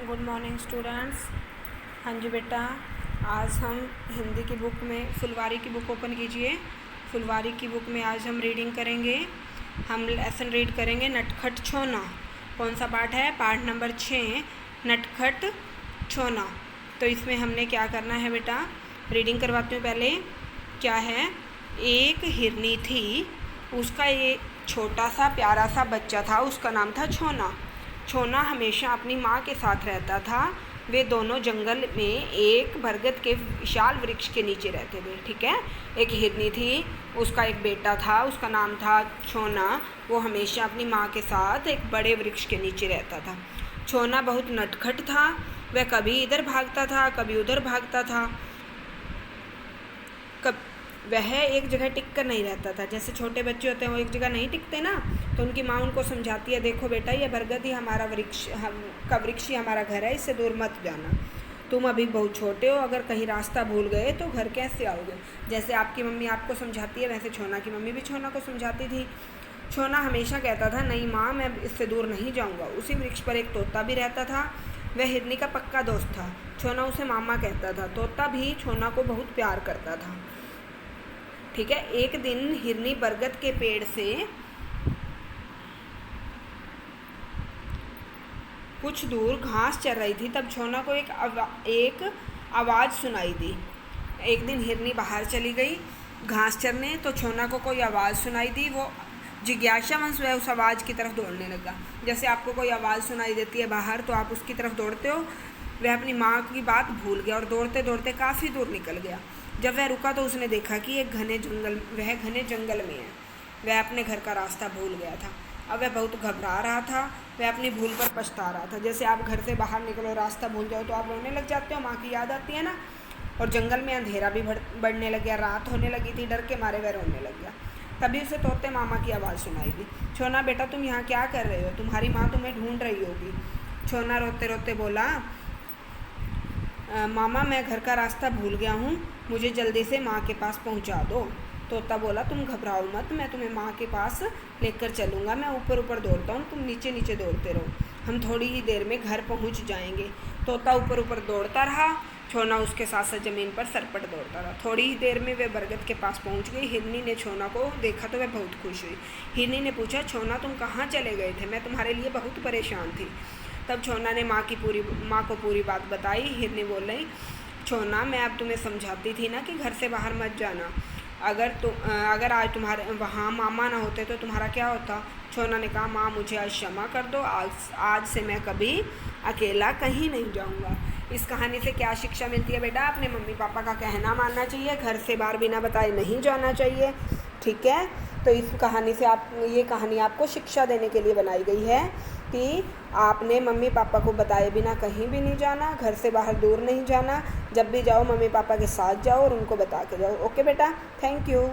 Good morning students. हाँ जी बेटा, आज हम हिंदी की बुक में फुलवारी की बुक ओपन कीजिए। फुलवारी की बुक में आज हम रीडिंग करेंगे। हम लेसन रीड करेंगे नटखट छोना। कौन सा पार्ट है? पार्ट नंबर 6, नटखट छोना। तो इसमें हमने क्या करना है बेटा, रीडिंग करवाती हूँ पहले। क्या है? एक हिरनी थी, उसका ये छोटा सा प्यारा सा बच्चा था, उसका नाम था छोना। छोना हमेशा अपनी माँ के साथ रहता था। वे दोनों जंगल में एक बरगद के विशाल वृक्ष के नीचे रहते थे। ठीक है। एक हिरनी थी, उसका एक बेटा था, उसका नाम था छोना। वो हमेशा अपनी माँ के साथ एक बड़े वृक्ष के नीचे रहता था। छोना बहुत नटखट था। वह कभी इधर भागता था, कभी उधर भागता था। वह एक जगह टिक कर नहीं रहता था। जैसे छोटे बच्चे होते हैं वो एक जगह नहीं टिकते ना, तो उनकी माँ उनको समझाती है, देखो बेटा ये बरगद ही हमारा वृक्ष का वृक्ष ही हमारा घर है, इससे दूर मत जाना। तुम अभी बहुत छोटे हो, अगर कहीं रास्ता भूल गए तो घर कैसे आओगे। जैसे आपकी मम्मी आपको समझाती है, वैसे छोना की मम्मी भी छोना को समझाती थी। छोना हमेशा कहता था, नहीं माँ मैं इससे दूर नहीं जाऊँगा। उसी वृक्ष पर एक तोता भी रहता था। वह हिरनी का पक्का दोस्त था। छोना उसे मामा कहता था। तोता भी छोना को बहुत प्यार करता था। ठीक है। एक दिन हिरनी बरगद के पेड़ से कुछ दूर घास चर रही थी, तब छोना को एक आवाज़ सुनाई दी। एक दिन हिरनी बाहर चली गई घास चरने, तो छोना को कोई आवाज़ सुनाई दी। वो जिज्ञासावश वह उस आवाज़ की तरफ दौड़ने लगा। जैसे आपको कोई आवाज़ सुनाई देती है बाहर, तो आप उसकी तरफ दौड़ते हो। वह अपनी माँ की बात भूल गया और दौड़ते दौड़ते काफ़ी दूर निकल गया। जब वह रुका तो उसने देखा कि वह घने जंगल में है। वह अपने घर का रास्ता भूल गया था। अब वह बहुत घबरा रहा था। वह अपनी भूल पर पछता रहा था। जैसे आप घर से बाहर निकलो, रास्ता भूल जाओ तो आप रोने लग जाते हो, माँ की याद आती है ना। और जंगल में अंधेरा भी बढ़ने लग गया, रात होने लगी थी। डर के मारे वह रोने लग गया। तभी उसे तोते मामा की आवाज़ सुनाई दी। छोना बेटा तुम यहाँ क्या कर रहे हो? तुम्हारी माँ तुम्हें ढूंढ रही होगी। छोना रोते रोते बोला, मामा मैं घर का रास्ता भूल गया हूँ, मुझे जल्दी से माँ के पास पहुँचा दो। तोता बोला, तुम घबराओ मत, मैं तुम्हें माँ के पास लेकर चलूँगा। मैं ऊपर ऊपर दौड़ता हूँ, तुम नीचे नीचे दौड़ते रहो, हम थोड़ी ही देर में घर पहुँच जाएंगे। तोता ऊपर ऊपर दौड़ता रहा। छोना उसके साथ साथ ज़मीन पर सरपट दौड़ता रहा। थोड़ी ही देर में वे बरगद के पास पहुँच गई। हिरनी ने छोना को देखा तो वह बहुत खुश हुई। हिरनी ने पूछा, छोना तुम कहाँ चले गए थे? मैं तुम्हारे लिए बहुत परेशान थी। तब छोना ने माँ को पूरी बात बताई। हिरनी बोल रही, छोना मैं अब तुम्हें समझाती थी ना कि घर से बाहर मत जाना। अगर आज तुम्हारे वहाँ मामा ना होते तो तुम्हारा क्या होता? छोना ने कहा, माँ मुझे आज क्षमा कर दो, आज से मैं कभी अकेला कहीं नहीं जाऊँगा। इस कहानी से क्या शिक्षा मिलती है बेटा? अपने मम्मी पापा का कहना मानना चाहिए, घर से बाहर बिना बताए नहीं जाना चाहिए। ठीक है। तो इस कहानी से ये कहानी आपको शिक्षा देने के लिए बनाई गई है कि आपने मम्मी पापा को बताए बिना कहीं भी नहीं जाना, घर से बाहर दूर नहीं जाना। जब भी जाओ मम्मी पापा के साथ जाओ और उनको बता के जाओ। ओके बेटा, थैंक यू।